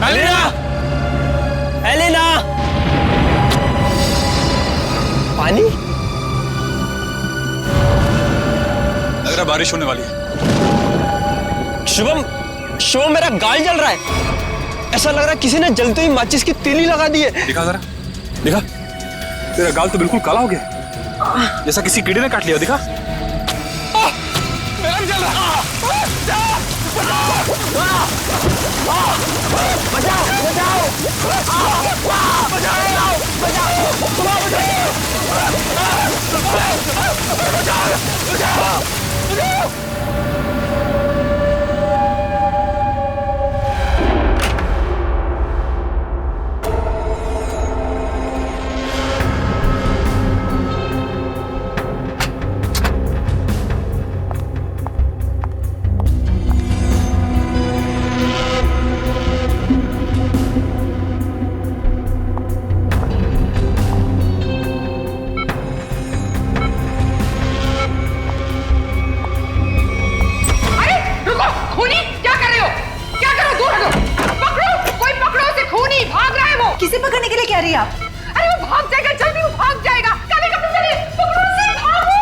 Elina! Elina! पानी? लग रहा बारिश होने वाली है। शुभम, शुभम मेरा गाल जल रहा है। ऐसा लग रहा है किसी ने जलते ही माचिस की तीली लगा दी है। दिखा जरा, दिखा। तेरा गाल तो बिल्कुल काला हो गया, जैसा किसी कीड़े ने काट लिया। दिखा। मेरा भी जल रहा है। बचाओ, बचाओ, किसे पकड़ने के लिए कह रही है आप? अरे वो भाग जाएगा, जल्दी वो भाग जाएगा। काले कपड़े पहने, पकड़ो उसे, भागो।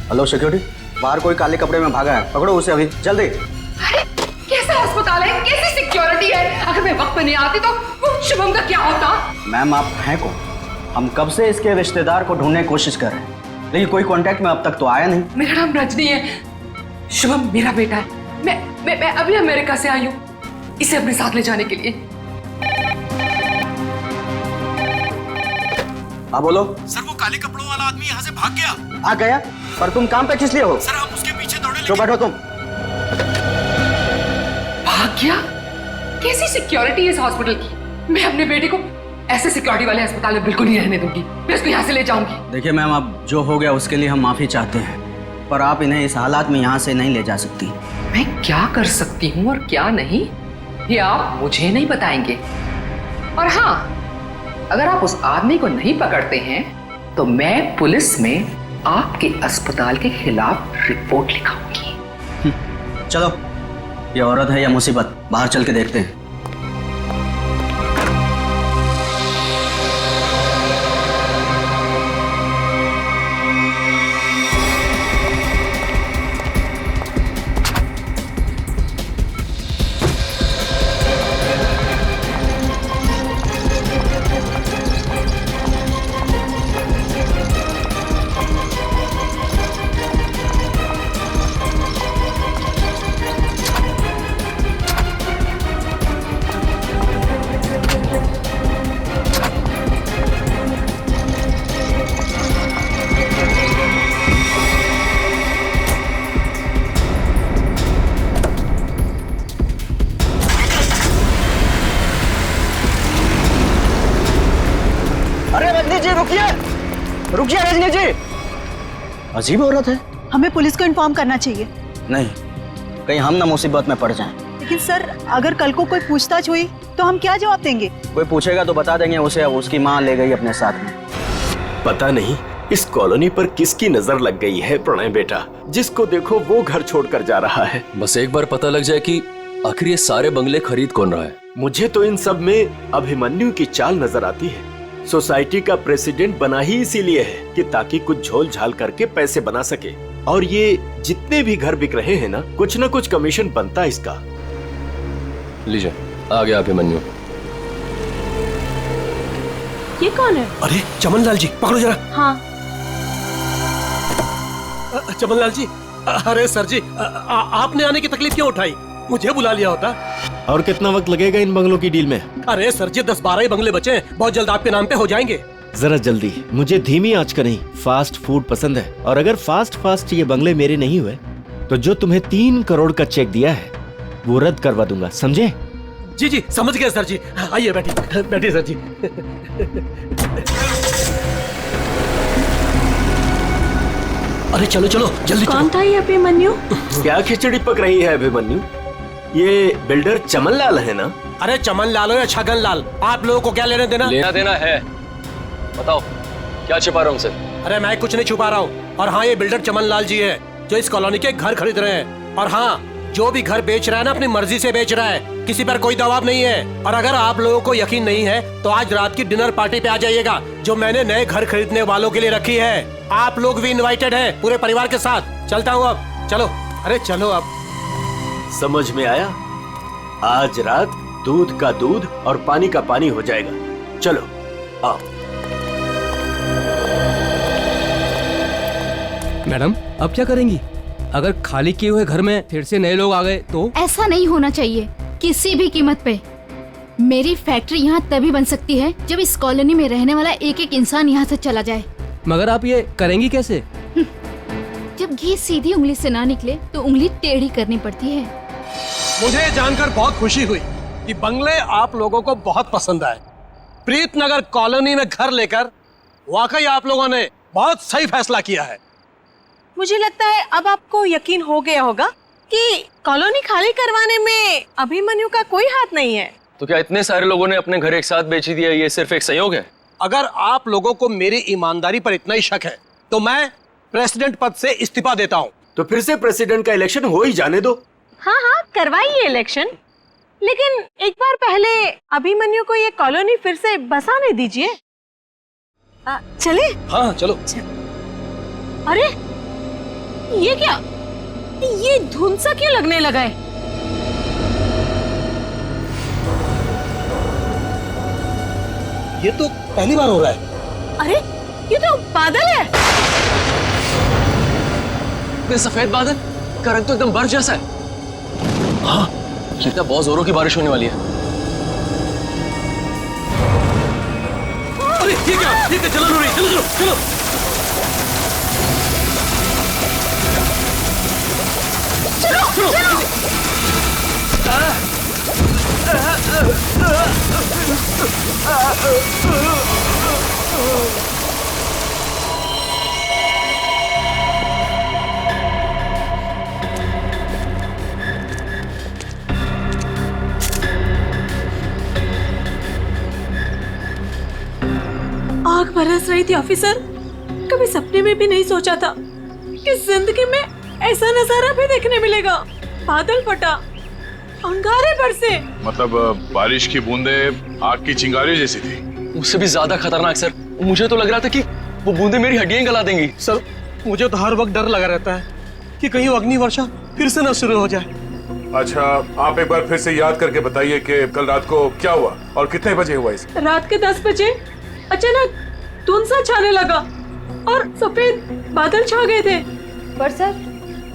हेलो सिक्योरिटी, बाहर कोई काले कपड़े में भागा है, पकड़ो उसे अभी जल्दी। अरे कैसा अस्पताल है, कैसी सिक्योरिटी है? अगर मैं वक्त पे नहीं आती तो वो शुभम का क्या होता? मैम आप हैं कौन? हम कब से इसके रिश्तेदार को ढूंढने की कोशिश कर रहे हैं, लेकिन कोई कांटेक्ट में अब तक तो आया नहीं। मेरा नाम रजनी है, शुभम मेरा बेटा है। मैं अभी अमेरिका से आई हूँ इसे अपने साथ ले जाने के लिए। हाँ बोलो। सर वो काले कपड़ों वाला आदमी यहाँ से भाग गया। आ गया? पर तुम काम पे किस लिए हो? सर हम उसके पीछे दौड़े जो बैठो तुम। भाग गया? कैसी सिक्योरिटी है इस हॉस्पिटल की? मैं अपने बेटे को ऐसे सिक्योरिटी वाले अस्पताल में बिल्कुल नहीं रहने दूंगी। मैं उसको यहाँ से ले जाऊंगी। देखिए मैम, अब जो हो गया उसके लिए हम माफी चाहते हैं, पर आप इन्हें इस हालात में यहाँ से नहीं ले जा सकती। मैं क्या कर सकती हूँ और क्या नहीं, ये आप मुझे नहीं बताएंगे। और हाँ, अगर आप उस आदमी को नहीं पकड़ते हैं तो मैं पुलिस में आपके अस्पताल के खिलाफ रिपोर्ट लिखाऊंगी। चलो, ये औरत है या मुसीबत, बाहर चल के देखते हैं। रुकिए रजनी जी, अजीब औरत है। हमें पुलिस को इन्फॉर्म करना चाहिए। नहीं, कहीं हम ना मुसीबत में पड़ जाएं। लेकिन सर, अगर कल को कोई पूछताछ हुई तो हम क्या जवाब देंगे? कोई पूछेगा तो बता देंगे उसे अब उसकी माँ ले गई अपने साथ में। पता नहीं इस कॉलोनी पर किसकी नजर लग गई है प्रणय बेटा, जिसको देखो वो घर छोड़कर जा रहा है। बस एक बार पता लग जाए कि आखिर ये सारे बंगले खरीद कौन रहा है। मुझे तो इन सब में अभिमन्यु की चाल नजर आती है। सोसाइटी का प्रेसिडेंट बना ही इसीलिए है कि ताकि कुछ झोल झाल करके पैसे बना सके, और ये जितने भी घर बिक रहे हैं ना कुछ कमीशन बनता है इसका। लीजिए, आ गया अभिमन्यु। ये कौन है? अरे चमन लाल जी, पकड़ो जरा। हाँ। चमन लाल जी, अरे सर जी, आपने आने की तकलीफ क्यों उठाई? मुझे बुला लिया होता। और कितना वक्त लगेगा इन बंगलों की डील में? अरे सर जी, 10-12 ही बंगले बचे हैं, बहुत जल्द आपके नाम पे हो जाएंगे। जरा जल्दी, मुझे धीमी आंच का नहीं फास्ट फूड पसंद है, और अगर फास्ट ये बंगले मेरे नहीं हुए तो जो तुम्हें 3 करोड़ का चेक दिया है वो रद्द करवा दूंगा, समझे? जी जी समझ गए सर जी। आइए बैठिए सर जी। अरे चलो चलो जल्दी। कौन था ये अभिमन्यु? क्या खिचड़ी पक रही है अभिमन्यु? ये बिल्डर चमन लाल है ना? अरे चमन लाल हो या छगन लाल, आप लोगों को क्या लेना देना? लेना देना है, बताओ क्या छुपा रहा हूँ सर? अरे मैं कुछ नहीं छुपा रहा हूँ। और हाँ, ये बिल्डर चमन लाल जी है जो इस कॉलोनी के घर खरीद रहे हैं। और हाँ, जो भी घर बेच रहा है ना अपनी मर्जी से बेच रहा है, किसी पर कोई दबाव नहीं है। और अगर आप लोगों को यकीन नहीं है तो आज रात की डिनर पार्टी पे आ जाइएगा, जो मैंने नए घर खरीदने वालों के लिए रखी है। आप लोग भी इनवाइटेड हैं, पूरे परिवार के साथ। चलता हूँ अब, चलो। अरे चलो अब। समझ में आया? आज रात दूध का दूध और पानी का पानी हो जाएगा। चलो आओ। मैडम अब क्या करेंगी? अगर खाली किए हुए घर में फिर से नए लोग आ गए तो? ऐसा नहीं होना चाहिए किसी भी कीमत पे। मेरी फैक्ट्री यहाँ तभी बन सकती है जब इस कॉलोनी में रहने वाला एक एक इंसान यहाँ से चला जाए। मगर आप ये करेंगी कैसे? जब घी सीधी उंगली से ना निकले तो उंगली टेढ़ी करनी पड़ती है। मुझे जानकर बहुत खुशी हुई कि बंगले आप लोगों को बहुत पसंद आए। प्रीतनगर कॉलोनी में घर लेकर वाकई आप लोगों ने बहुत सही फैसला किया है। मुझे लगता है अब आपको यकीन हो गया होगा कि कॉलोनी खाली करवाने में अभिमन्यु का कोई हाथ नहीं है। तो क्या इतने सारे लोगों ने अपने घर एक साथ बेच दिया, ये सिर्फ एक संयोग है? अगर आप लोगों को मेरी ईमानदारी पर इतना ही शक है तो मैं प्रेसिडेंट पद से इस्तीफा देता हूँ। तो फिर से प्रेसिडेंट का इलेक्शन हो ही जाने दो। हाँ हाँ करवाइए इलेक्शन, लेकिन एक बार पहले अभिमन्यु को ये कॉलोनी फिर से बसाने दीजिए। चले? हाँ चलो। अरे ये क्या, ये धुंध सा क्यों लगने लगा है? ये तो पहली बार हो रहा है। अरे ये तो बादल है। ये सफेद बादल का रंग तो एकदम बर्फ जैसा है। हाँ, लगता है बहुत जोरों की बारिश होने वाली है। अरे ये क्या, ये क्या जलन हो रही है? चलो चलो चलो। चलो चलो। आग बरस रही थी ऑफिसर। कभी सपने में भी नहीं सोचा था कि जिंदगी में ऐसा नजारा भी देखने मिलेगा। बादल फटा, अंगारे बरसे। मतलब बारिश की बूंदे आग की चिंगारी जैसी थी। उससे भी ज्यादा खतरनाक सर, मुझे तो लग रहा था कि वो बूंदे मेरी हड्डियां गला देंगी। सर मुझे तो हर वक्त डर लगा रहता है कि कहीं अग्नि वर्षा फिर से न शुरू हो जाए। अच्छा, आप एक बार फिर से याद करके बताइए कि कल रात को क्या हुआ और कितने बजे हुआ इसे? रात के 10 बजे अचानक धुंध सा छाने लगा और सफेद बादल छा गए थे। पर सर,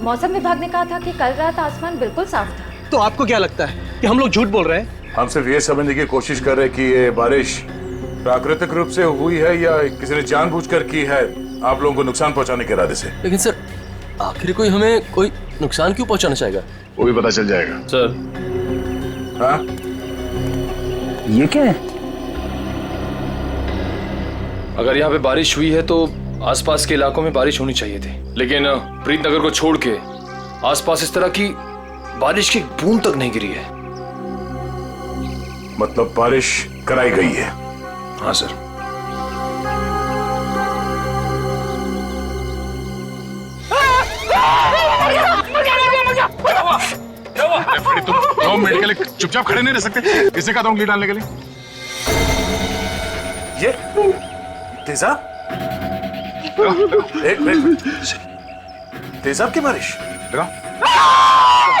मौसम विभाग ने कहा था कि कल रात आसमान बिल्कुल साफ था। तो आपको क्या लगता है कि हम लोग झूठ बोल रहे हैं? हम सिर्फ ये समझने की कोशिश कर रहे हैं कि ये बारिश प्राकृतिक रूप से हुई है या किसी ने जानबूझकर की है, आप लोगों को नुकसान पहुंचाने के इरादे से। लेकिन सर, आखिर कोई हमें कोई नुकसान क्यों पहुंचाना चाहेगा? वो भी पता चल जाएगा सर। हाँ, ये क्या है? अगर यहाँ पे बारिश हुई है तो आसपास के इलाकों में बारिश होनी चाहिए थी, लेकिन प्रीतनगर को छोड़ के आसपास इस तरह की बारिश की बूंद तक नहीं गिरी है। मतलब बारिश कराई गई है। हाँ सर। तुम 2 मिनट के लिए चुपचाप खड़े नहीं रह सकते? किसने कहा था उंगली डालने के लिए? ये तेजाब? एक मिनट, तेजाब की बारिश?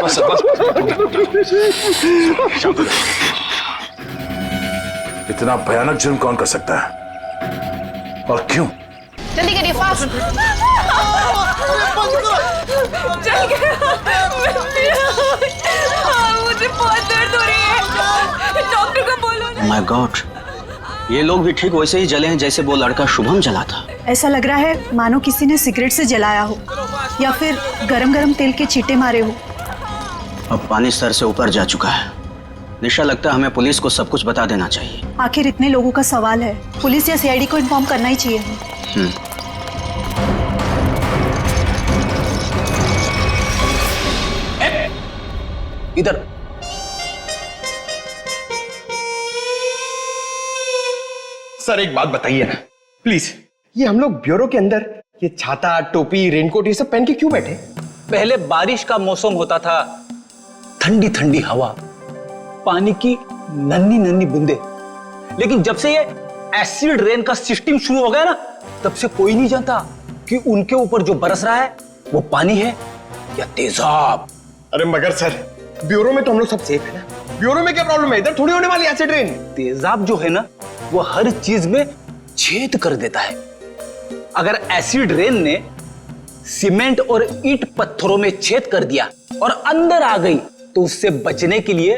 बस बस। इतना भयानक जुर्म कौन कर सकता है और क्यों? जल्दी करिए, फास्ट। मुझे बहुत दर्द हो रही है, डॉक्टर को बोलो। माय गॉड, ये लोग भी ठीक वैसे ही जले हैं जैसे वो लड़का शुभम जला था। ऐसा लग रहा है मानो किसी ने सिगरेट से जलाया हो या फिर गरम गरम तेल के छींटे मारे हो। अब पानी सर से ऊपर जा चुका है। निशा, लगता है हमें पुलिस को सब कुछ बता देना चाहिए। आखिर इतने लोगों का सवाल है, पुलिस या सीआईडी को इन्फॉर्म करना ही चाहिए। इधर सर, एक बात बताइए ना प्लीज, ये हम लोग ब्यूरो के अंदर ये छाता, टोपी, रेनकोट ये सब पहन के क्यों बैठे? पहले बारिश का मौसम होता था, ठंडी ठंडी हवा, पानी की नन्ही नन्ही बूंदे। लेकिन जब से ये एसिड रेन का सिस्टम शुरू हो गया ना, तब से कोई नहीं जानता कि उनके ऊपर जो बरस रहा है वो पानी है या तेजाब। अरे मगर सर, ब्यूरो में तो हम लोग सब सेफ है ना। ब्यूरो में क्या प्रॉब्लम है? इधर थोड़ी होने वाली एसिड रेन। तेजाब जो है ना, वो हर चीज में छेद कर देता है। अगर एसिड रेन ने सीमेंट और ईंट पत्थरों में छेद कर दिया और अंदर आ गई, तो उससे बचने के लिए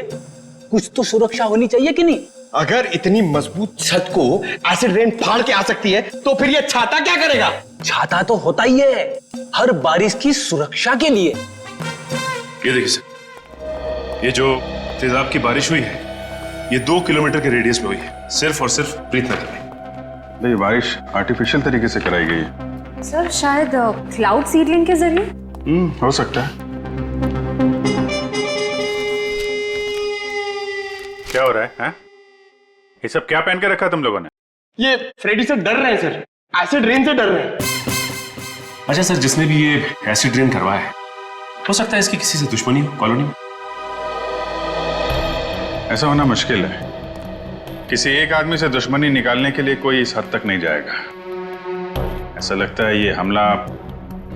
कुछ तो सुरक्षा होनी चाहिए कि नहीं? अगर इतनी मजबूत छत को एसिड रेन फाड़ के आ सकती है, तो फिर ये छाता क्या करेगा? छाता तो होता ही है हर बारिश की सुरक्षा के लिए। ये देखिए सर, ये जो तेजाब की बारिश हुई है, ये 2 किलोमीटर के रेडियस में हुई है, सिर्फ और सिर्फ प्रीतनगर में। ये बारिश आर्टिफिशियल तरीके से कराई गई है सर, शायद क्लाउड सीडलिंग के जरिए। हो सकता है। क्या हो रहा है? ये सब क्या पहन के रखा तुम लोगों ने? ये फ्रेडी से डर रहे हैं सर, एसिड रेन से डर रहे हैं। अच्छा सर, जिसने भी ये एसिड रेन करवाया है, हो सकता है इसकी किसी से दुश्मनी हो कॉलोनी में। ऐसा होना मुश्किल है। किसी एक आदमी से दुश्मनी निकालने के लिए कोई इस हद तक नहीं जाएगा। ऐसा लगता है ये हमला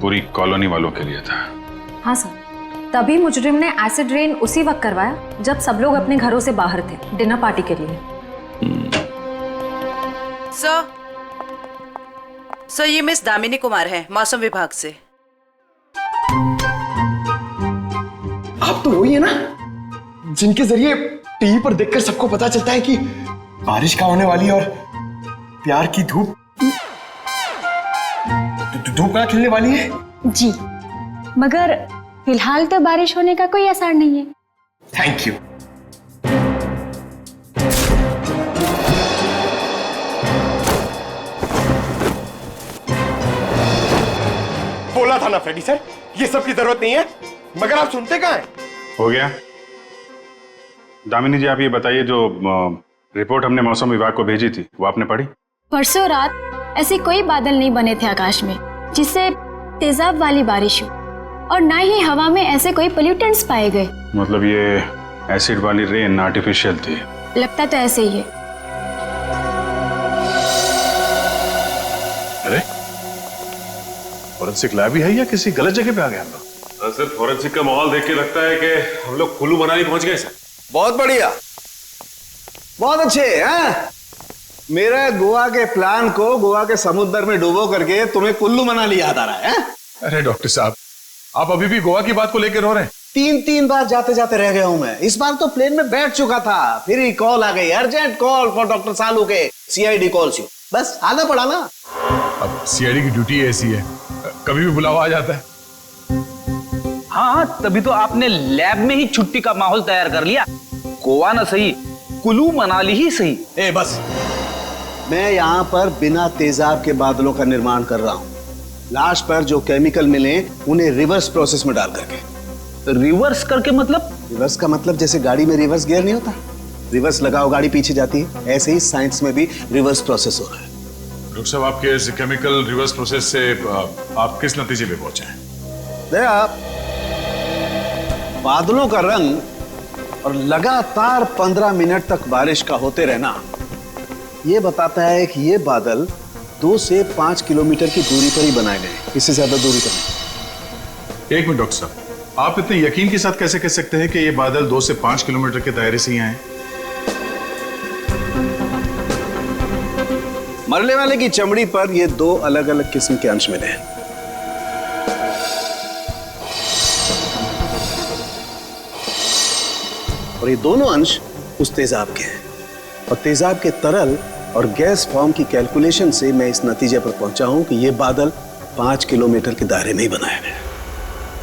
पूरी कॉलोनी वालों के लिए था। हाँ सर, तभी मुजरिम ने एसिड रेन उसी वक्त करवाया जब सब लोग अपने घरों से बाहर थे डिनर पार्टी के लिए। सर, ये मिस दामिनी कुमार है, मौसम विभाग से। आप तो वही है ना जिनके जरिए टीवी पर देखकर सबको पता चलता है कि बारिश का होने वाली है और प्यार की धूप कहाँ खिलने वाली है। जी, मगर फिलहाल तो बारिश होने का कोई आसार नहीं है। Thank you. बोला था ना फ्रेडी सर, ये सब की जरूरत नहीं है, मगर आप सुनते कहाँ हैं? हो गया। दामिनी जी, आप ये बताइए, जो रिपोर्ट हमने मौसम विभाग को भेजी थी, वो आपने पढ़ी? परसों रात ऐसे कोई बादल नहीं बने थे आकाश में जिससे तेजाब वाली बारिश हो, और ना ही हवा में ऐसे कोई पोल्यूटेंट्स पाए गए। मतलब ये एसिड वाली रेन आर्टिफिशियल थी? लगता तो ऐसे ही है। अरे, फॉरेंसिक लैब ही है या किसी गलत जगह पे आ गए हम लोग? सर, फॉरेंसिक का माहौल देख के लगता है कि हम लोग कुल्लू मनाली पहुंच गए सर। बहुत बढ़िया, बहुत अच्छे हैं। मेरा गोवा के प्लान को गोवा के समुद्र में डुबो करके तुम्हें कुल्लू मनाली याद आ रहा है? अरे डॉक्टर साहब, आप अभी भी गोवा की बात को लेकर रो रहे हैं? 3 बार जाते जाते रह गया हूं मैं। इस बार तो प्लेन में बैठ चुका था, फिर ही कॉल आ गई, अर्जेंट कॉल फॉर डॉक्टर सालू के सीआईडी कॉल्स यू। बस आना पड़ा ना। अब सीआईडी की ड्यूटी ऐसी है, कभी भी बुलावा आ जाता है। हाँ, तभी तो आपने लैब में ही छुट्टी का माहौल तैयार कर लिया। गोवा ना सही, कुल्लू मनाली ही सही। ए बस, मैं यहाँ पर बिना तेजाब के बादलों का निर्माण कर रहा हूँ। लाश पर जो केमिकल मिले उन्हें रिवर्स प्रोसेस में डाल करके। रिवर्स करके मतलब? रिवर्स का मतलब जैसे गाड़ी में रिवर्स गियर नहीं होता, रिवर्स लगाओ गाड़ी पीछे जाती है, ऐसे ही साइंस में भी रिवर्स प्रोसेस हो रहा है। डॉक्टर साहब, आपके इस केमिकल रिवर्स प्रोसेस से आप किस नतीजे पे पहुंचे हैं? बादलों का रंग और लगातार 15 मिनट तक बारिश का होते रहना ये बताता है कि ये बादल 2 से 5 किलोमीटर की दूरी पर ही बनाए गए, इससे ज्यादा दूरी पर नहीं। एक मिनट डॉक्टर साहब, आप इतने यकीन के साथ कैसे कह सकते हैं कि ये बादल 2 से 5 किलोमीटर के दायरे से ही आए? मरने वाले की चमड़ी पर ये 2 अलग अलग किस्म के अंश मिले हैं। और ये दोनों अंश उस तेजाब के हैं, और तेजाब के तरल और गैस फॉर्म की कैलकुलेशन से मैं इस नतीजे पर पहुंचा हूं कि ये बादल 5 किलोमीटर के दायरे में ही बनाए गए।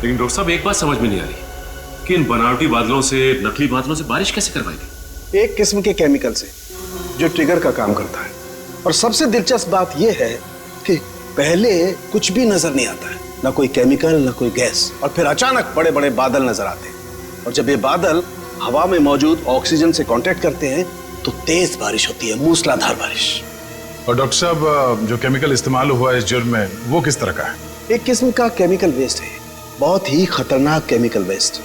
लेकिन डॉक्टर साहब, एक बात समझ में नहीं आ रही कि इन बनावटी बादलों से, नकली बादलों से बारिश कैसे करवाई गई? एक किस्म के केमिकल से जो ट्रिगर का काम करता है। और सबसे दिलचस्प बात यह है कि पहले कुछ भी नजर नहीं आता है, ना कोई केमिकल ना कोई गैस, और फिर अचानक बड़े बड़े बादल नजर आते हैं। और जब ये बादल हवा में मौजूद ऑक्सीजन से कांटेक्ट करते हैं तो तेज बारिश होती है, मूसलाधार बारिश। और डॉक्टर साहब, जो केमिकल इस्तेमाल हुआ है इस जुर्म में, वो किस तरह का है? एक किस्म का केमिकल वेस्ट है, बहुत ही खतरनाक केमिकल वेस्ट,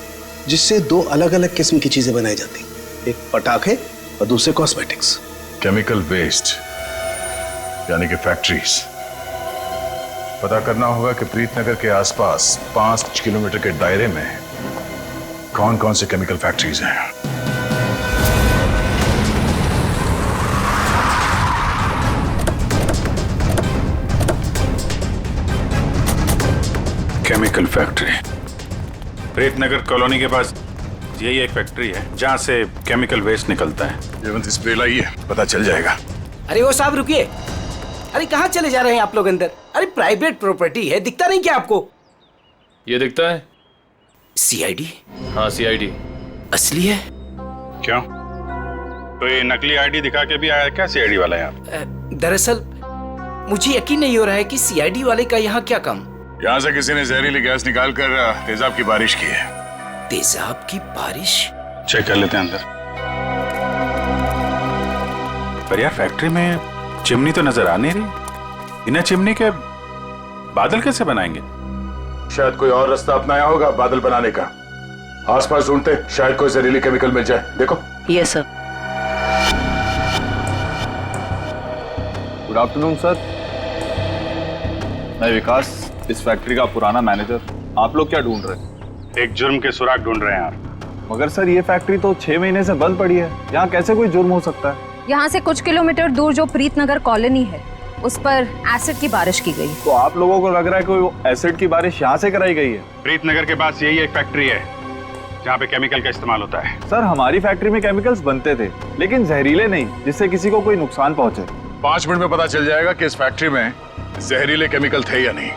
जिससे 2 अलग अलग किस्म की चीजें बनाई जाती। एक पटाखे और दूसरे कॉस्मेटिक्स। केमिकल वेस्ट यानी कि फैक्ट्रीज। पता करना होगा कि प्रीतनगर के आसपास 5 किलोमीटर के दायरे में कौन कौन से केमिकल फैक्ट्रीज हैं। केमिकल फैक्ट्री प्रीतनगर कॉलोनी के पास यही एक फैक्ट्री है जहाँ से केमिकल वेस्ट निकलता है। जयवंत स्प्रे लाइए, पता चल जाएगा। अरे वो साहब रुकिए। अरे कहाँ चले जा रहे हैं आप लोग अंदर? अरे प्राइवेट प्रॉपर्टी है, दिखता नहीं क्या आपको? ये दिखता है सीआईडी। हाँ सीआईडी असली है। क्यों, कोई नकली आईडी दिखा के भी आया क्या सीआईडी वाला यहाँ? दरअसल मुझे यकीन नहीं हो रहा है कि सीआईडी वाले का यहाँ क्या काम। यहाँ से किसी ने जहरीली गैस निकालकर तेजाब की बारिश की है। तेजाब की बारिश? चेक कर लेते हैं अंदर। पर यार फैक्ट्री में चिमनी तो नजर आ नहीं रही। बिना चिमनी के बादल कैसे बनाएंगे? शायद कोई और रास्ता अपनाया होगा बादल बनाने का। आसपास ढूंढते, शायद कोई जहरीली केमिकल मिल जाए। देखो। Yes sir. Good afternoon sir, मैं विकास, इस फैक्ट्री का पुराना मैनेजर। आप लोग क्या ढूंढ रहे हैं? एक जुर्म के सुराग ढूंढ रहे हैं आप। मगर सर ये फैक्ट्री तो 6 महीने से बंद पड़ी है, यहाँ कैसे कोई जुर्म हो सकता है? यहाँ से कुछ किलोमीटर दूर जो प्रीतनगर कॉलोनी है उस पर एसिड की बारिश की गई। तो आप लोगों को लग रहा है कोई एसिड की बारिश यहाँ से कराई गई है? प्रीतनगर के पास यही एक फैक्ट्री है जहाँ पे केमिकल का इस्तेमाल होता है। सर हमारी फैक्ट्री में केमिकल्स बनते थे, लेकिन जहरीले नहीं, जिससे किसी को कोई नुकसान पहुंचे। 5 मिनट में पता चल जाएगा कि इस फैक्ट्री में जहरीले केमिकल थे या नहीं।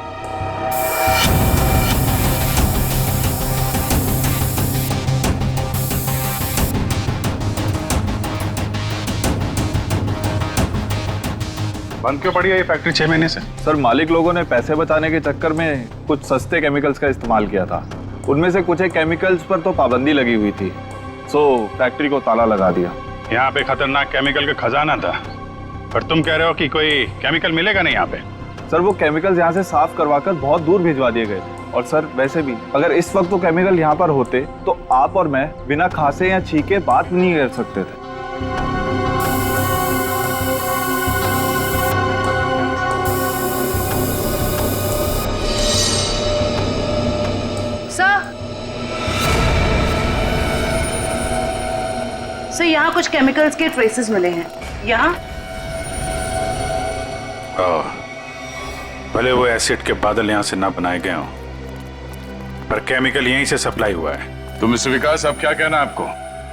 बंद क्यों पड़ी है ये फैक्ट्री 6 महीने से? सर मालिक लोगों ने पैसे बचाने के चक्कर में कुछ सस्ते केमिकल्स का इस्तेमाल किया था। उनमें से कुछ एक केमिकल्स पर तो पाबंदी लगी हुई थी, सो फैक्ट्री को ताला लगा दिया। यहाँ पे खतरनाक केमिकल का खजाना था, पर तुम कह रहे हो कि कोई केमिकल मिलेगा नहीं यहाँ पे? सर वो केमिकल्स यहाँ से साफ करवाकर बहुत दूर भिजवा दिए गए थे। और सर वैसे भी अगर इस वक्त वो केमिकल यहाँ पर होते तो आप और मैं बिना खांसे या छींके बात नहीं कर सकते थे। सर यहाँ कुछ केमिकल्स के ट्रेसेस मिले हैं। यहाँ भले वो एसिड के बादल यहाँ से ना बनाए गए हों, पर केमिकल यहीं से सप्लाई हुआ है। तो मिस्टर विकास, अब क्या कहना आपको?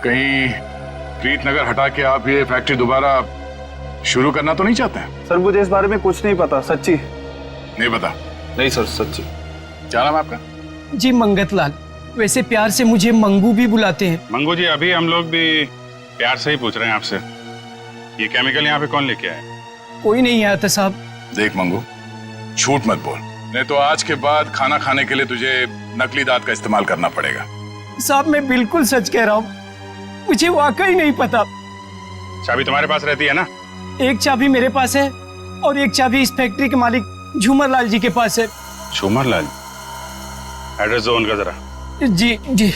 कहीं प्रीतनगर हटा के आप ये फैक्ट्री दोबारा शुरू करना तो नहीं चाहते हैं? सर मुझे इस बारे में कुछ नहीं पता, सच्ची नहीं पता। नहीं सर सच्ची। क्या नाम है आपका? जी मंगत लाल, वैसे प्यार से मुझे मंगू भी बुलाते हैं। मंगू जी, अभी हम लोग भी प्यार से ही पूछ रहे हैं आपसे, ये केमिकल यहाँ पे कौन लेके आया? कोई नहीं आया था साहब। देख मंगू, झूठ मत बोल, नहीं तो आज के बाद खाना खाने के लिए तुझे नकली दांत का इस्तेमाल करना पड़ेगा। साहब मैं बिल्कुल सच कह रहा हूँ, मुझे वाकई नहीं पता। चाबी तुम्हारे पास रहती है ना? एक चाबी मेरे पास है और एक चाबी इस फैक्ट्री के मालिक झूमर लाल जी के पास है। झूमर लाल? एड्रेस दो उनका जरा। जी जी।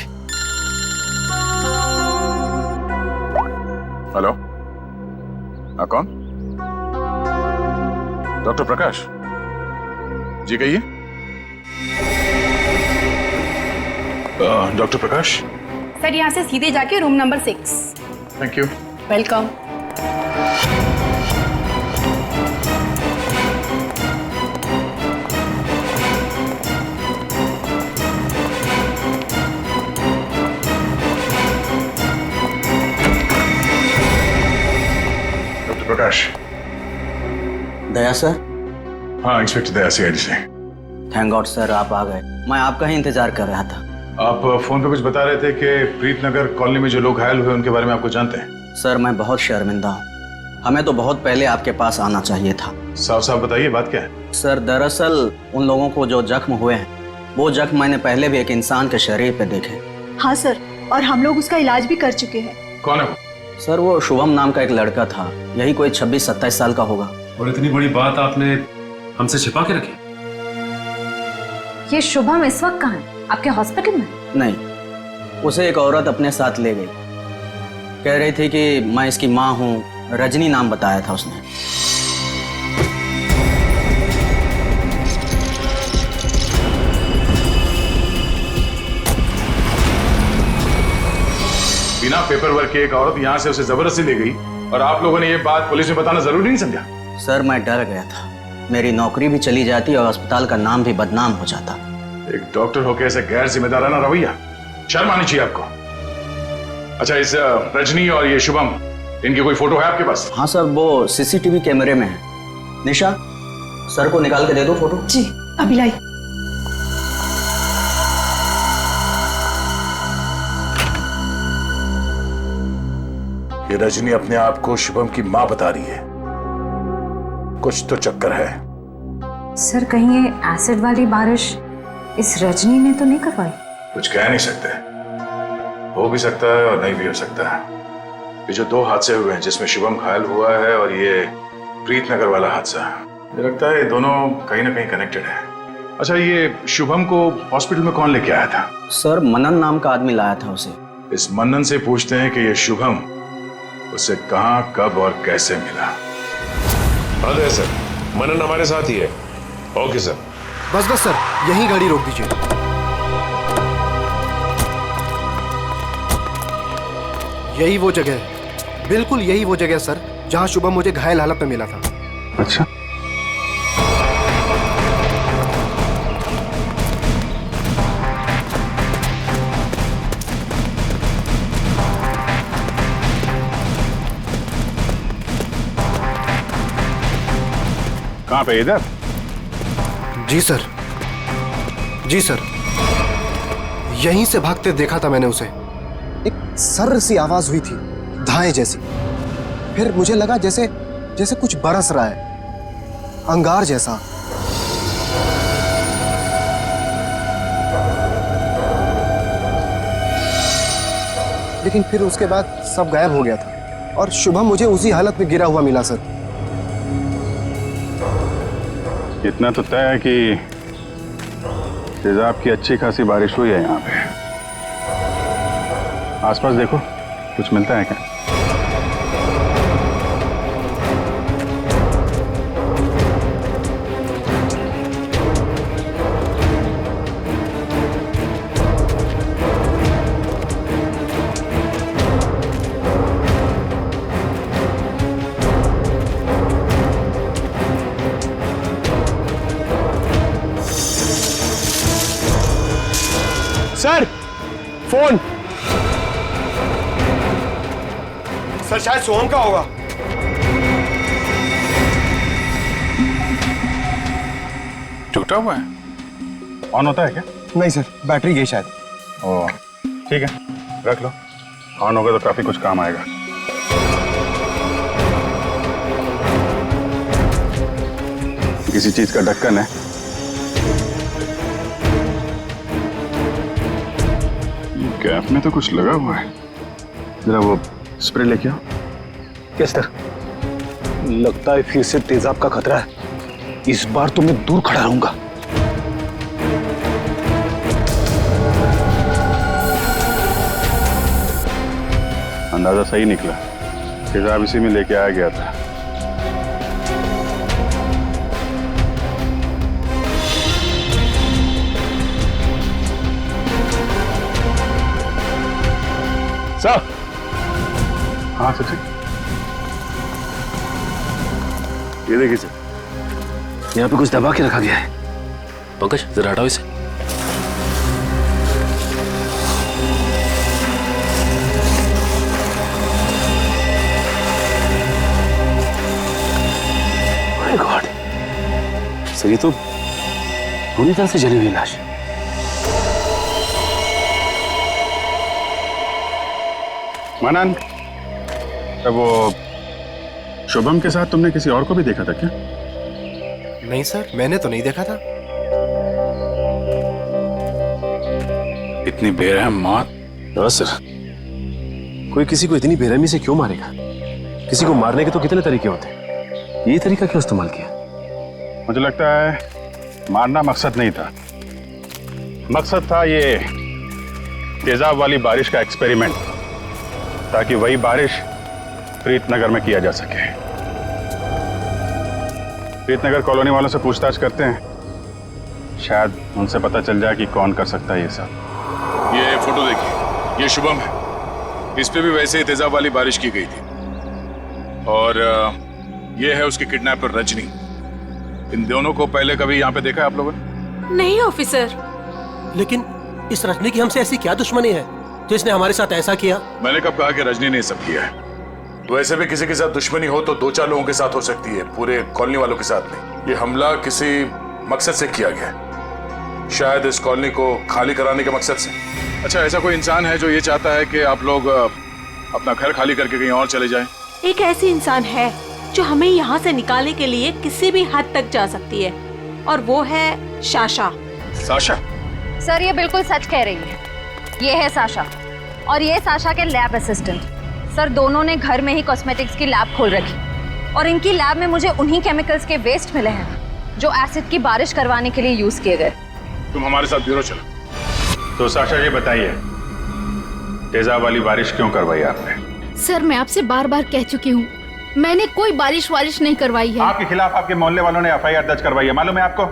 हेलो, हाँ कौन? डॉक्टर प्रकाश जी, कहिए। डॉक्टर प्रकाश। सर यहाँ से सीधे जाके room number 6। Thank you. Welcome. Doctor Prakash. Daya sir? हाँ इंस्पेक्टर दया, सीआईडी से। थैंक गॉड सर आप आ गए, मैं आपका ही इंतजार कर रहा था। आप फोन पे कुछ बता रहे थे कि प्रीतनगर कॉलोनी में जो लोग घायल हुए उनके बारे में आपको जानते हैं? सर मैं बहुत शर्मिंदा हूँ, हमें तो बहुत पहले आपके पास आना चाहिए था। साफ साफ बताइए बात क्या है? सर दरअसल उन लोगों को जो जख्म हुए हैं वो जख्म मैंने पहले भी एक इंसान के शरीर पे देखे। हाँ सर, और हम लोग उसका इलाज भी कर चुके हैं। कौन है वो? सर वो शुभम नाम का एक लड़का था, यही कोई 26-27 साल का होगा। और इतनी बड़ी बात आपने हमसे छिपा के रखी? ये शुभम इस वक्त कहाँ है? आपके हॉस्पिटल में? नहीं, उसे एक औरत अपने साथ ले गई। कह रही थी कि मैं इसकी माँ हूँ, रजनी नाम बताया था उसने। बिना पेपर वर्क के एक औरत यहाँ से उसे जबरदस्ती ले गई और आप लोगों ने ये बात पुलिस में बताना जरूरी नहीं समझा? सर मैं डर गया था, मेरी नौकरी भी चली जाती और अस्पताल का नाम भी बदनाम हो जाता। एक डॉक्टर होकर ऐसे गैर जिम्मेदाराना रवैया, शर्म आनी चाहिए आपको। अच्छा, इस रजनी और ये शुभम, इनकी कोई फोटो है आपके पास? हाँ सर, वो सीसीटीवी कैमरे में है। निशा, सर को निकाल के दे दो फोटो। जी अभी लाई। ये रजनी अपने आप को शुभम की मां बता रही है, कुछ तो चक्कर है। सर कहीं ये एसिड वाली बारिश इस रजनी ने तो नहीं करवाई? कुछ कह नहीं सकते, हो भी सकता है और नहीं भी हो सकता है। ये जो 2 हादसे हुए हैं जिसमें शुभम घायल हुआ है और ये प्रीतनगर वाला हादसा, मुझे लगता है ये दोनों कहीं ना कहीं कनेक्टेड है। अच्छा, ये शुभम को हॉस्पिटल में कौन लेके आया था? सर मनन नाम का आदमी लाया था उसे। इस मनन से पूछते हैं कि ये शुभम उसे कहां, कब और कैसे मिला। हाँ सर, मनन हमारे साथ ही है। Okay sir. बस बस सर, यही गाड़ी रोक दीजिए। यही वो जगह है, बिल्कुल यही वो जगह है सर, जहां शुभम मुझे घायल हालत में मिला था। अच्छा, कहां पे? इधर? जी सर, जी सर, यहीं से भागते देखा था मैंने उसे। एक सर्र सी आवाज हुई थी, धाए जैसी। फिर मुझे लगा जैसे जैसे कुछ बरस रहा है, अंगार जैसा। लेकिन फिर उसके बाद सब गायब हो गया था और शुभम मुझे उसी हालत में गिरा हुआ मिला सर। इतना तो तय है कि तेजाब की अच्छी खासी बारिश हुई है यहाँ पे। आसपास देखो, कुछ मिलता है क्या? Sir phone. सर शायद सोहम का होगा। टूटा हुआ है? ऑन होता है क्या? नहीं सर, बैटरी गई शायद। ओह ठीक है, रख लो। ऑन होगा तो काफी कुछ काम आएगा। किसी चीज का ढक्कन है। गैप में तो कुछ लगा हुआ है। जरा वो स्प्रे लेके आओ। Yes sir. लगता है फिर से तेजाब का खतरा है। इस बार तो मैं दूर खड़ा रहूंगा। अंदाजा सही निकला, तेजाब इसी में लेके आया गया था। सर। हाँ सर, ये देखिए सर, यहाँ पे कुछ दबा के रखा गया है। पंकज जरा हटाओ इसे। माय गॉड, सर ये तो पूरी तरह से जली हुई लाश। मनन, वो शुभम के साथ तुमने किसी और को भी देखा था क्या? नहीं सर, मैंने तो नहीं देखा था। इतनी बेरहम मौत? सर, कोई किसी को इतनी बेरहमी से क्यों मारेगा? किसी को मारने के तो कितने तरीके होते हैं, ये तरीका क्यों इस्तेमाल किया? मुझे लगता है मारना मकसद नहीं था, मकसद था ये तेजाब वाली बारिश का एक्सपेरिमेंट। ताकि वही बारिश प्रीतनगर में किया जा सके। प्रीतनगर कॉलोनी वालों से पूछताछ करते हैं, शायद उनसे पता चल जाए कि कौन कर सकता है ये सब। ये फोटो देखिए, ये शुभम है। इस पे भी वैसे ही तेजाब वाली बारिश की गई थी। और ये है उसकी किडनैपर रजनी। इन दोनों को पहले कभी यहाँ पे देखा है आप लोगों ने? नहीं ऑफिसर। लेकिन इस रजनी की हमसे ऐसी क्या दुश्मनी है जो इसने हमारे साथ ऐसा किया? मैंने कब कहा कि रजनी ने ये सब किया है? तो वैसे भी किसी के साथ दुश्मनी हो तो 2-4 लोगों के साथ हो सकती है, पूरे कॉलोनी वालों के साथ नहीं। ये हमला किसी मकसद से किया गया है, शायद इस कॉलोनी को खाली कराने के मकसद से। अच्छा, ऐसा कोई इंसान है जो ये चाहता है कि आप लोग अपना घर खाली करके कहीं और चले जाएं? एक ऐसी इंसान है जो हमें यहाँ से निकालने के लिए किसी भी हद तक जा सकती है, और वो है साशा। साशा? सर ये बिल्कुल सच कह रही है। ये है साशा और ये साशा के लैब असिस्टेंट। सर दोनों ने घर में ही कॉस्मेटिक्स की लैब खोल रखी और इनकी लैब में मुझे उन्हीं केमिकल्स के वेस्ट मिले हैं जो एसिड की बारिश करवाने के लिए यूज किए गए। तुम हमारे साथ ब्यूरो चलो। तो साशा जी बताइए, तेजाब वाली बारिश क्यों करवाई आपने? सर मैं आपसे बार बार कह चुकी हूँ, मैंने कोई बारिश वारिश नहीं करवाई है। आपके खिलाफ आपके मोहल्ले वालों ने एफआईआर दर्ज करवाई है, मालूम है आपको?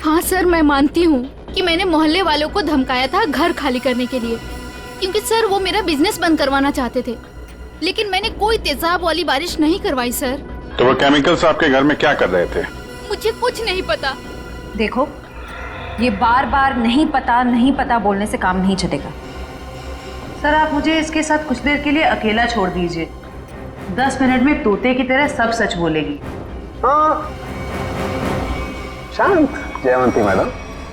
हाँ सर, मैं मानती हूँ कि मैंने मोहल्ले वालों को धमकाया था घर खाली करने के लिए, क्योंकि सर वो मेरा बिजनेस बंद करवाना चाहते थे। लेकिन मैंने कोई तेजाब वाली बारिश नहीं करवाई सर। तो वो केमिकल्स आपके घर में क्या कर रहे थे? मुझे कुछ नहीं पता। देखो, ये बार बार नहीं पता बोलने से काम नहीं चलेगा। सर आप मुझे इसके साथ कुछ देर के लिए अकेला छोड़ दीजिए। 10 मिनट में तोते की तरह सब सच बोलेगी। हाँ शांत जयवंती मैडम,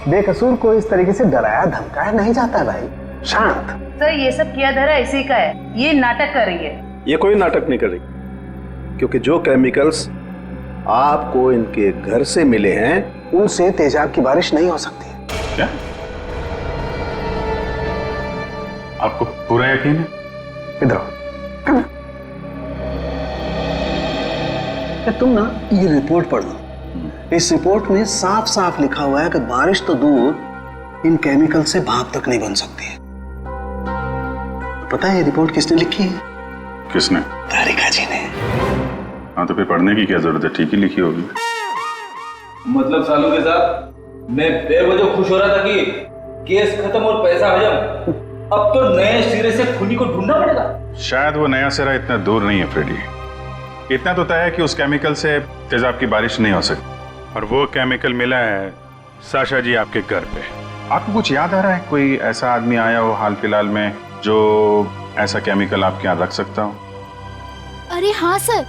बेकसूर को इस तरीके से डराया धमकाया नहीं जाता भाई। शांत। सर ये सब किया धरा इसी का है, ये नाटक कर रही है। ये कोई नाटक नहीं कर रही, क्योंकि जो केमिकल्स आपको इनके घर से मिले हैं उनसे तेजाब की बारिश नहीं हो सकती। क्या आपको पूरा यकीन है? इधर तुम ना ये रिपोर्ट पढ़ लो। इस रिपोर्ट में साफ साफ लिखा हुआ है कि बारिश तो दूर, इन केमिकल से भाप तक नहीं बन सकती है। पता है ये रिपोर्ट किसने लिखी है? किसने? तारिका जी ने। हाँ तो फिर पढ़ने की क्या जरूरत है, ठीक ही लिखी होगी। मतलब सालू के साथ मैं बेवजह खुश हो रहा था कि केस खत्म और पैसा हजम, अब तो नए सिरे से खूनी को ढूंढना पड़ेगा। शायद वो नया सिरा इतना दूर नहीं है फ्रेडी। इतना तो तय है कि उस केमिकल से तेजाब की बारिश नहीं हो सकती, और वो केमिकल मिला है साशा जी आपके घर पे। आपको कुछ याद आ रहा है, कोई ऐसा आदमी आया हो हाल फिलहाल में जो ऐसा केमिकल आपके यहाँ रख सकता हो? अरे हाँ सर,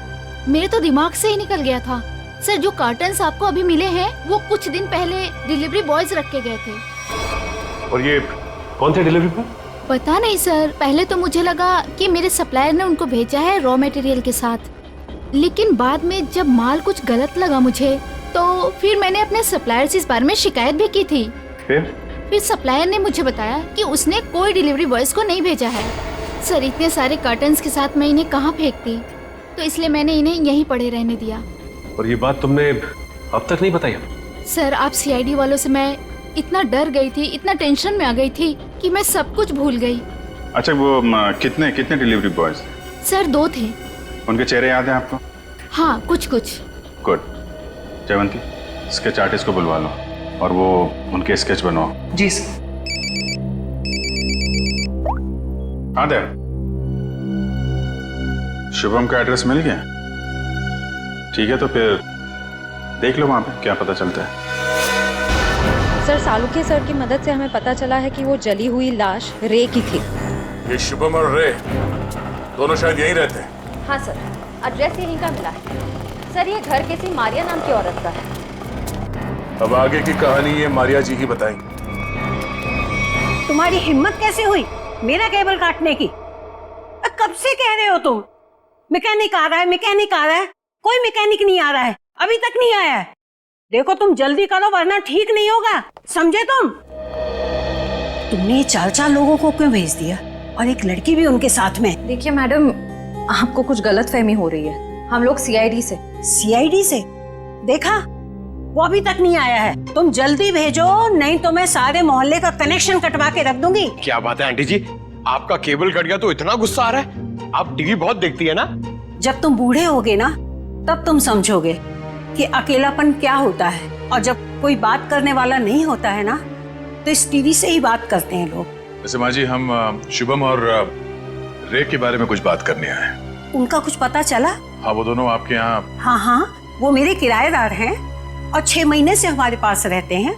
मेरे तो दिमाग से ही निकल गया था। सर जो कार्टन्स आपको अभी मिले हैं वो कुछ दिन पहले डिलीवरी बॉयज रख के गए थे। और ये कौन थे डिलीवरी बॉय? पता नहीं सर, पहले तो मुझे लगा कि मेरे सप्लायर ने उनको भेजा है रॉ मटेरियल के साथ, लेकिन बाद में जब माल कुछ गलत लगा मुझे, तो फिर मैंने अपने सप्लायर से इस बारे में शिकायत भी की थी। फिर सप्लायर ने मुझे बताया कि उसने कोई डिलीवरी बॉयज को नहीं भेजा है। सर इतने सारे कार्टन्स के साथ मैं इन्हें कहाँ फेंकती, तो इसलिए मैंने इन्हें यहीं पड़े रहने दिया। और ये बात तुमने अब तक नहीं बताई हमें? सर आप सीआईडी वालों से मैं इतना डर गई थी, इतना टेंशन में आ गई थी कि मैं सब कुछ भूल गई। अच्छा वो कितने डिलीवरी बॉयज थे? सर 2 थे। उनके चेहरे याद हैं आपको? हाँ कुछ कुछ। गुड। जयवंती स्केच आर्टिस्ट को बुलवा लो और वो उनके स्केच बनवाओ। जी सर। हाँ दे, शुभम का एड्रेस मिल गया? ठीक है, तो फिर देख लो वहां पे क्या पता चलता है। सर सालुके सर की मदद से हमें पता चला है कि वो जली हुई लाश रे की थी। ये शुभम और रे दोनों शायद यहीं रहते हैं। हाँ सर, एड्रेस यहीं का मिला है। सर ये घर किसी मारिया नाम की औरत का है। अब आगे की कहानी ये मारिया जी ही बताएंगी। तुम्हारी हिम्मत कैसे हुई मेरा केबल काटने की? कब से कह रहे हो तुम? मैकेनिक आ रहा है, मैकेनिक आ रहा है, कोई मैकेनिक नहीं आ रहा है, अभी तक नहीं आया है। देखो तुम जल्दी करो वरना ठीक नहीं होगा, समझे तुम? तुमने 4 लोगों को क्यों भेज दिया और एक लड़की भी उनके साथ में? देखिए मैडम, आपको कुछ गलतफहमी हो रही है। हम लोग सीआईडी से। सीआईडी से? देखा वो अभी तक नहीं आया है। तुम जल्दी भेजो, नहीं तो मैं सारे मोहल्ले का कनेक्शन कटवा के रख दूंगी। क्या बात है आंटी जी, आपका केबल कट गया तो इतना गुस्सा आ रहा है? आप टीवी बहुत देखती है ना? जब तुम बूढ़े होगे ना तब तुम समझोगे कि अकेलापन क्या होता है। और जब कोई बात करने वाला नहीं होता है ना तो इस टीवी से ही बात करते हैं लोग। वैसे माँ जी, हम शुभम और रे के बारे में कुछ बात करने आए हैं। उनका कुछ पता चला? हाँ, वो दोनों आपके यहाँ। हाँ, वो मेरे किराएदार हैं और 6 महीने से हमारे पास रहते हैं,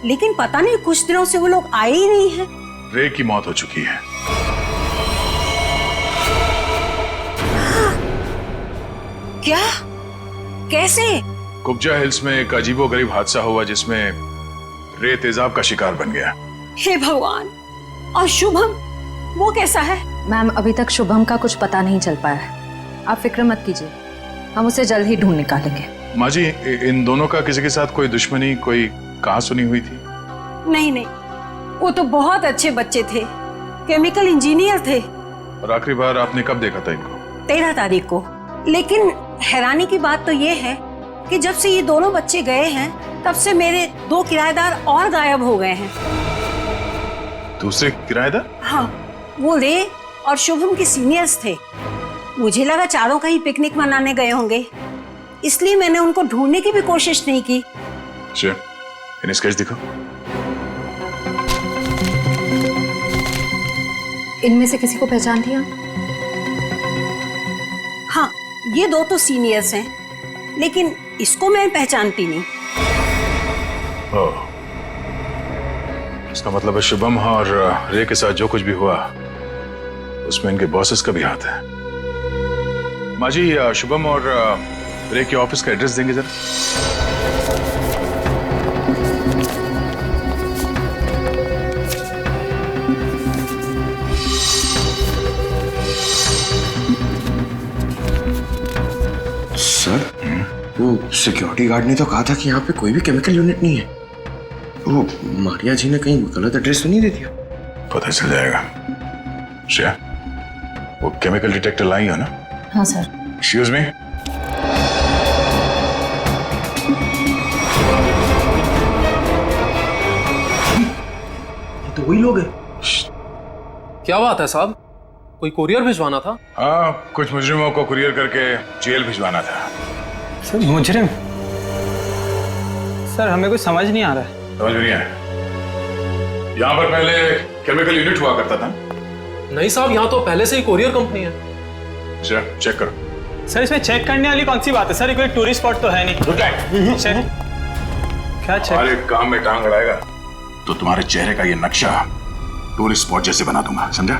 लेकिन पता नहीं कुछ दिनों से वो लोग आए ही नहीं हैं। रे की मौत हो चुकी है। क्या? कैसे? कुब्जा हिल्स में एक अजीबोगरीब हादसा हुआ जिसमें रे तेजाब का शिकार बन गया। हे भगवान! और शुभम, वो कैसा है? मैम, अभी तक शुभम का कुछ पता नहीं चल पाया है। आप फिक्र मत कीजिए, हम उसे जल्द ही ढूंढ निकालेंगे। माँ जी, इन दोनों का किसी के साथ कोई दुश्मनी, कोई कहां सुनी हुई थी? नहीं, वो तो बहुत अच्छे बच्चे थे, केमिकल इंजीनियर थे। और आखिरी बार आपने कब देखा था इनको? 13 तारीख को। लेकिन हैरानी की बात तो ये है कि जब से ये दोनों बच्चे गए हैं तब से मेरे 2 किराएदार और गायब हो गए हैं। दूसरे किराएदार? हाँ, वो रे और शुभम के सीनियर्स थे। मुझे लगा चारों कहीं पिकनिक मनाने गए होंगे, इसलिए मैंने उनको ढूंढने की भी कोशिश नहीं की। अच्छा, इन्हें स्केच दिखो। इनमें से किसी को पहचान लिया? हाँ, ये 2 तो सीनियर्स हैं, लेकिन इसको मैं पहचानती नहीं। ओह, इसका मतलब है शुभम और रे के साथ जो कुछ भी हुआ उसमें इनके बॉसेस का भी हाथ है। माँ जी, शुभम और रे के ऑफिस का एड्रेस देंगे जरा? सर, वो सिक्योरिटी गार्ड ने तो कहा था कि यहाँ पे कोई भी केमिकल यूनिट नहीं है। वो मारिया जी ने कहीं गलत एड्रेस तो नहीं दे दिया? पता चल जाएगा। श्रेया, वो केमिकल डिटेक्टर लाई हो ना? हाँ सर। Excuse me. ये तो वही लोग हैं। क्या बात है साहब, कोई कुरियर भिजवाना था? हाँ, कुछ मुजरिमों को कुरियर करके जेल भिजवाना था। सर, मुजरिम? सर, हमें कुछ समझ नहीं आ रहा है। समझ नहीं आया? यहाँ पर पहले केमिकल यूनिट हुआ करता था? नहीं साहब, यहाँ तो पहले से ही कुरियर कंपनी है। अच्छा, चेक करो। सर, इसमें चेक करने वाली कौन सी बात है? सर, ये कोई टूरिस्ट स्पॉट तो है नहीं। चेक? क्या चेक? हमारे काम में टांग अड़ाएगा तो तुम्हारे चेहरे का ये नक्शा टूरिस्ट स्पॉट जैसे बना दूंगा, समझा?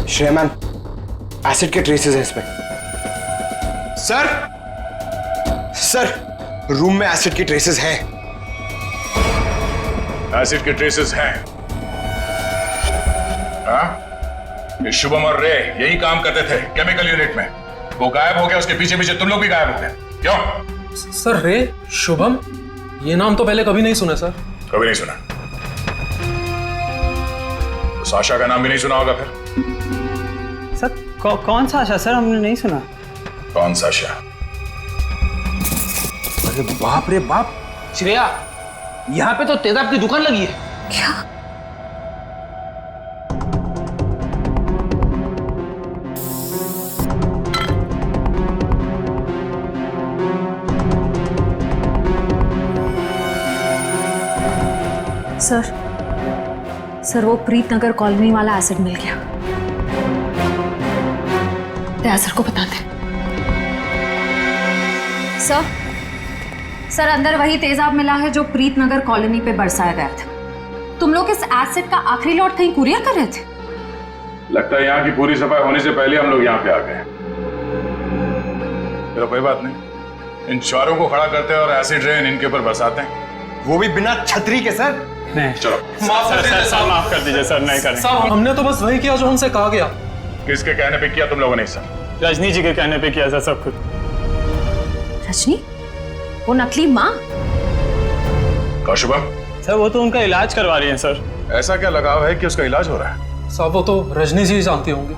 श्रेया मैम, एसिड के ट्रेसेस हैं इसमें। सर, रूम में एसिड के ट्रेसेस हैं। एसिड के ट्रेसेस हैं? हाँ? ये शुभम और रे यही काम करते थे केमिकल यूनिट में। वो गायब हो गया, उसके पीछे पीछे तुम लोग भी गायब हो गए। क्यों? सर, रे, शुभम, ये नाम तो पहले कभी नहीं सुने सर। कभी नहीं सुना? तो साशा का नाम भी नहीं सुना होगा फिर? सर, कौन सा आशा? सर, हमने नहीं सुना। कौन साशा? अरे बाप रे बाप, श्रेया, यहाँ पे तो तेजाब की दुकान लगी है। क्या? सर, वो प्रीत नगर कॉलोनी वाला एसिड मिल गया। दया सर को बता दे। सर, अंदर वही तेजाब मिला है जो प्रीत नगर कॉलोनी पे बरसाया गया था। तुम लोग इस एसिड का आखिरी लॉट कहीं कुरियर कर रहे थे? लगता है यहाँ की पूरी सफाई होने से पहले हम लोग यहाँ पे आ गए। चलो कोई बात नहीं, इन चारों को खड़ा करते हैं और एसिड रेन इनके ऊपर बरसाते हैं। वो भी बिना छतरी के सर। नहीं, चलो माफ कर दीजिए सर, नहीं करेंगे। साहब, हमने तो बस वही किया जो हमसे कहा गया। किसके कहने पे किया तुम लोगों ने? सर, रजनी जी के कहने पे किया सर, सब कुछ। रजनी? वो नकली माँ? शुभम? सर, वो तो उनका इलाज करवा रही है सर। ऐसा क्या लगाव है कि उसका इलाज हो रहा है? साहब, वो तो रजनी जी जानती होंगी।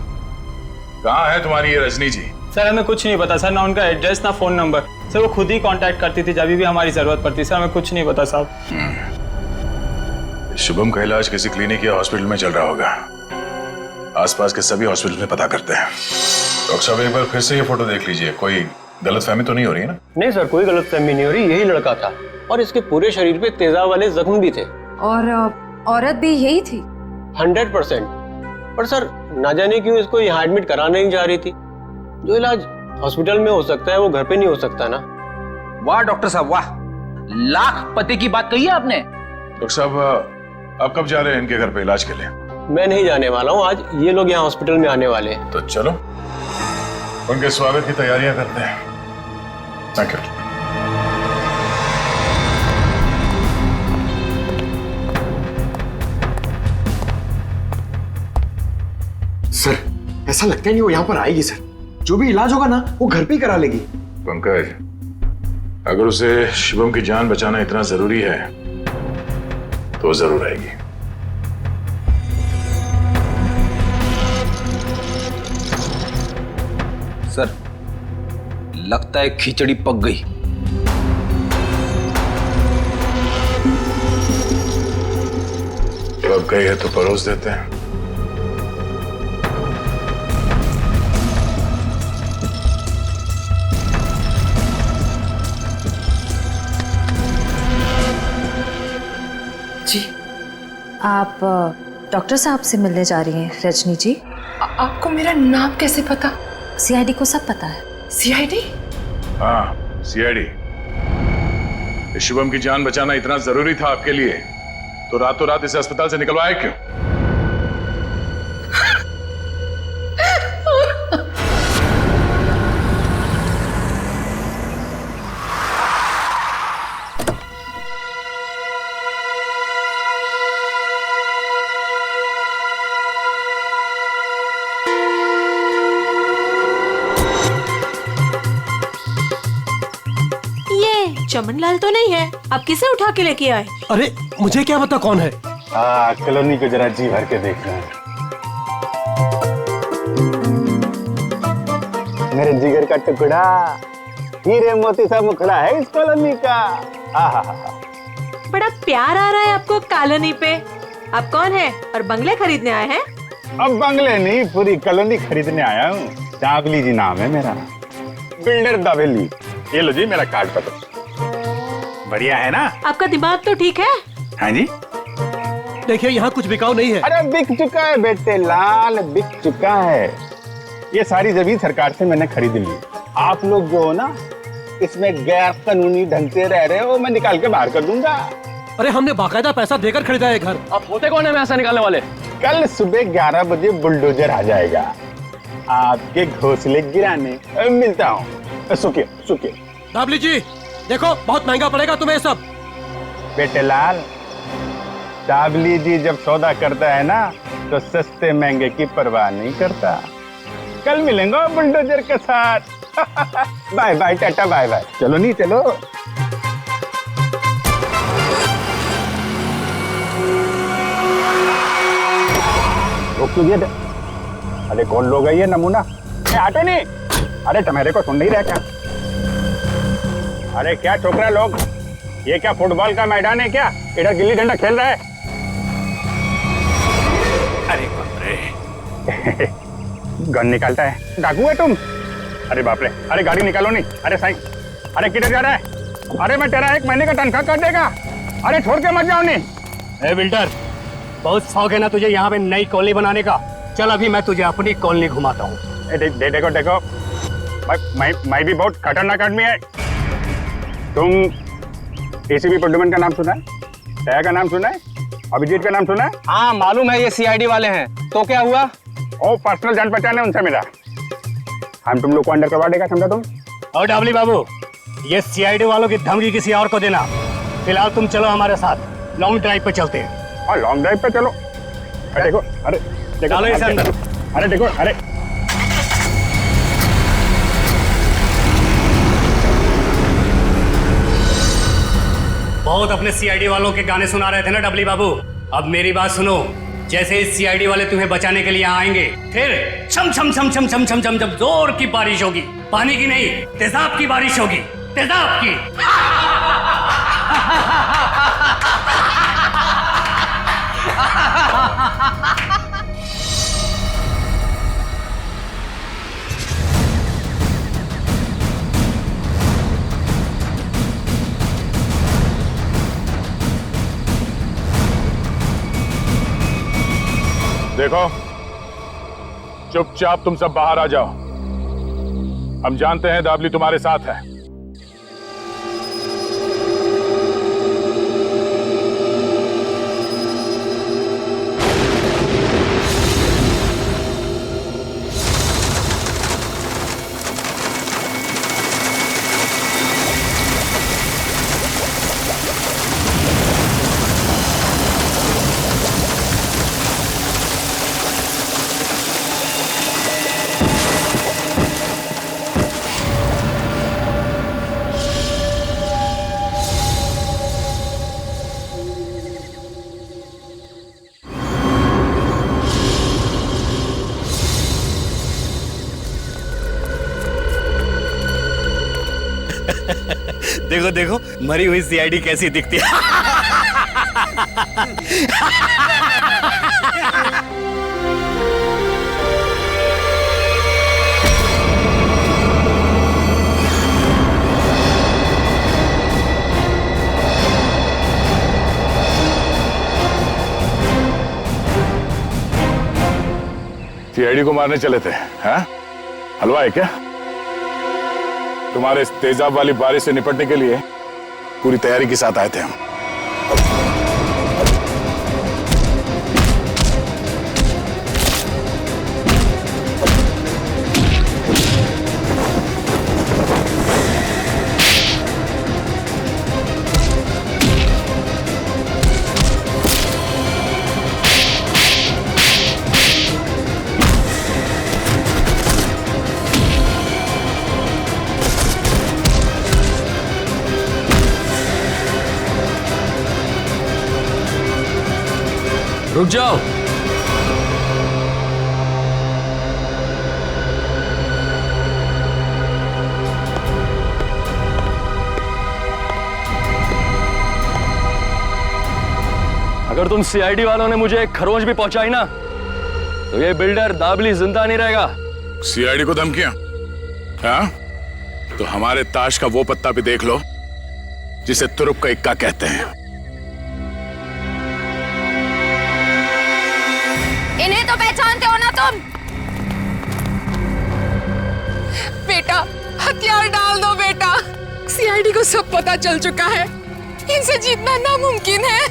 कहाँ है तुम्हारी ये रजनी जी? सर हमें कुछ नहीं पता सर, ना उनका एड्रेस ना फोन नंबर। सर वो खुद ही कांटेक्ट करती थी जब भी हमारी जरूरत पड़ती। सर हमें कुछ नहीं पता साहब। शुभम का इलाज किसी क्लिनिक या हॉस्पिटल में चल रहा होगा। आसपास के सभी हॉस्पिटल में पता करते हैं। डॉक्टर साहब एक बार फिर से ये फोटो देख लीजिए, कोई गलतफहमी तो नहीं हो रही है ना? नहीं सर, कोई गलतफहमी नहीं हो रही, यही लड़का था और इसके पूरे शरीर पे तेजाब वाले जख्म भी थे। और औरत भी यही थी? 100%। पर सर ना जाने क्यों इसको यहाँ एडमिट कराना नहीं जा रही थी। जो इलाज हॉस्पिटल में हो सकता है वो घर पे नहीं हो सकता ना। वाह डॉक्टर साहब वाह, लाख पते की बात कही है आपने। डॉक्टर साहब आप कब जा रहे हैं इनके घर पे इलाज के लिए? मैं नहीं जाने वाला हूँ, आज ये लोग यहाँ हॉस्पिटल में आने वाले हैं। तो चलो उनके स्वागत की तैयारियां करते हैं। Thank you. सर ऐसा लगता है नहीं वो यहाँ पर आएगी सर। जो भी इलाज होगा ना वो घर पे ही करा लेगी। पंकज, अगर उसे शिवम की जान बचाना इतना जरूरी है तो जरूर आएगी। सर लगता है खिचड़ी पक गई। पक गई है तो परोस देते हैं। जी आप डॉक्टर साहब से मिलने जा रही हैं रजनी जी? आपको मेरा नाम कैसे पता? सीआईडी को सब पता है। सीआईडी? हाँ सीआईडी। शिवम की जान बचाना इतना जरूरी था आपके लिए तो रातों रात इसे अस्पताल से निकलवाया क्यों? चमनलाल तो नहीं है, आप किसे उठा के लेके आए? अरे मुझे क्या पता कौन है। कॉलोनी को जरा जी भर के देखना है। मेरे जिगर का टुकड़ा, हीरे मोती सा मुखड़ा है इस कॉलोनी का। बड़ा प्यार आ रहा है आपको कॉलोनी पे। आप कौन है और बंगले खरीदने आए हैं? अब बंगले नहीं, पूरी कॉलोनी खरीदने आया हूँ। दाबली जी नाम है मेरा, बिल्डर दाबेली। ये लो जी मेरा कार्ड पत्र। बढ़िया है ना? आपका दिमाग तो ठीक है? हाँ जी। देखिए यहाँ कुछ बिकाऊ नहीं है। अरे बिक चुका है बेटे लाल, बिक चुका है। ये सारी जमीन सरकार से मैंने खरीद ली। आप लोग जो हो ना इसमें गैर कानूनी ढंग से रह रहे हो, मैं निकाल के बाहर कर दूंगा। अरे हमने बाकायदा पैसा देकर खरीदा है घर। आप होते कौन है पैसा निकालने वाले? कल सुबह 11 बजे बुलडोजर आ जाएगा आपके घोंसले गिराने। मिलता हूँ। सुखिए सुखिए। दाबली जी देखो बहुत महंगा पड़ेगा तुम्हें सब। बेटे लाल, दाबली जी जब सौदा करता है ना तो सस्ते महंगे की परवाह नहीं करता। कल मिलेंगे बुलडोजर के साथ। Bye bye tata bye bye. चलो नहीं चलो। अरे कौन लोग है ये नमूना? आटे नहीं। अरे तुम्हारे को सुन नहीं रहा क्या? अरे क्या छोकरा लोग, ये क्या फुटबॉल का मैदान है क्या? इधर गिल्ली डंडा खेल रहा है। अरे बाप रे। गन निकालता है, डाकू है तुम? अरे बाप रे। अरे गाड़ी निकालो नहीं। अरे साईं, अरे किधर जा रहा है? अरे मैं तेरा 1 महीने का तनख्वाह कर देगा। अरे छोड़ के मत जाओ नहीं। ए बिल्डर, बहुत शौक है ना तुझे यहाँ पे नई कॉलोनी बनाने का? चल अभी मैं तुझे अपनी कॉलोनी घुमाता हूँ। देखो देखो, मैं भी बहुत खतरनाक आदमी है। तुम एसीपी प्रद्युमन का नाम सुना है? दया का नाम सुना है? अभिजीत का नाम सुना है? हाँ मालूम है, ये सीआईडी वाले हैं। तो क्या हुआ? ओ पर्सनल जान पहचान है, उनसे मिला। हम तुम लोग को अंडर करवा देगा, समझा तुम? और डाबली बाबू, ये सीआईडी वालों की धमकी किसी और को देना। फिलहाल तुम चलो हमारे साथ, लॉन्ग ड्राइव पे चलते हैं। हाँ लॉन्ग ड्राइव पे चलो। अरे देखो, अरे देखो, चलो इसे अंदर। अरे देखो, अरे बहुत अपने सीआईडी वालों के गाने सुना रहे थे ना डबली बाबू। अब मेरी बात सुनो, जैसे ही सीआईडी वाले तुम्हें बचाने के लिए यहाँ आएंगे, फिर छम छम छम छम छम छम छम छम जोर की बारिश होगी। पानी की नहीं, तेजाब की बारिश होगी, तेजाब की। देखो, चुपचाप तुम सब बाहर आ जाओ। हम जानते हैं दाबली तुम्हारे साथ है। देखो देखो, मरी हुई सीआईडी कैसी दिखती है। सीआईडी को मारने चले थे, हैं? हलवा है क्या? तुम्हारे इस तेजाब वाली बारिश से निपटने के लिए पूरी तैयारी के साथ आए थे हम। रुक जाओ। अगर तुम सीआईडी वालों ने मुझे एक खरोंच भी पहुंचाई ना, तो ये बिल्डर दाबली जिंदा नहीं रहेगा। सीआईडी को धमकियां? हाँ? तो हमारे ताश का वो पत्ता भी देख लो जिसे तुरुप का इक्का कहते हैं। इन्हें तो पहचानते हो ना तुम? बेटा, हथियार डाल दो बेटा। सीआईडी को सब पता चल चुका है। इनसे जीतना नामुमकिन है।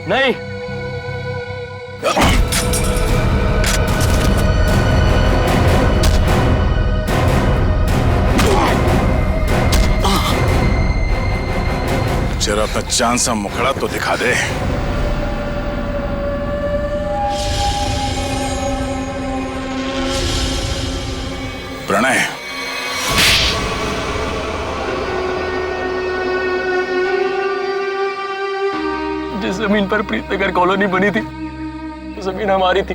नहीं। जरा अपना चांद सा मुखड़ा तो दिखा दे। प्रणय, जिस जमीन पर प्रीतनगर कॉलोनी बनी थी, वो जमीन हमारी थी।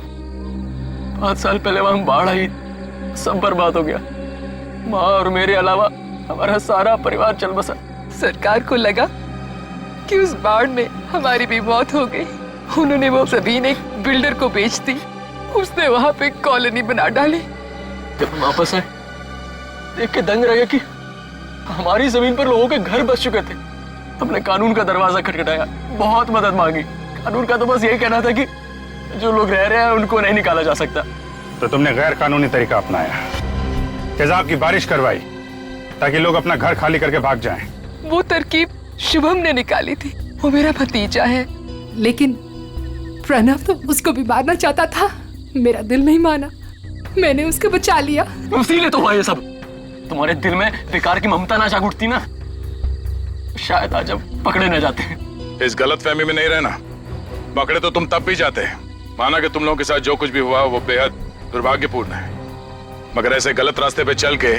5 साल पहले वहां बाढ़ आई, सब बर्बाद हो गया। माँ और मेरे अलावा हमारा सारा परिवार चल बसा। सरकार को लगा कि उस बाढ़ में हमारी भी मौत हो गई। उन्होंने वो जमीन एक बिल्डर को बेच दी। उसने वहां पे कॉलोनी बना डाली। जब वापस आए, देख के दंग रह गया कि हमारी जमीन पर लोगों के घर बस चुके थे। हमने कानून का दरवाजा खटखटाया, बहुत मदद मांगी। कानून का तो बस यही कहना था कि जो लोग रह रहे हैं उनको नहीं निकाला जा सकता। तो तुमने गैर कानूनी तरीका अपनाया, तेजाब की बारिश करवाई ताकि लोग अपना घर खाली करके भाग जाएं। वो तरकीब शुभम ने निकाली थी। वो मेरा भतीजा है, लेकिन प्रणव तो उसको भी मारना चाहता था। मेरा दिल नहीं माना, मैंने उसको बचा लिया। इसीलिए तो हुआ ये सब। तुम्हारे दिल में बेकार की ममता ना जाग उठती ना, शायद आज हम पकड़े न जाते हैं। इस गलतफहमी में नहीं रहना। पकड़े तो तुम तब भी जाते। माना कि तुम लोगों के साथ जो कुछ भी हुआ वो बेहद दुर्भाग्यपूर्ण है, मगर ऐसे गलत रास्ते पे चल के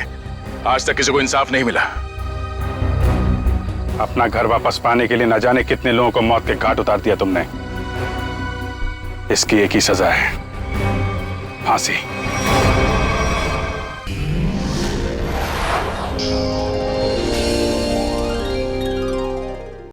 आज तक किसी को इंसाफ नहीं मिला। अपना घर वापस पाने के लिए न जाने कितने लोगों को मौत के घाट उतार दिया तुमने। इसकी एक ही सजा है, फांसी।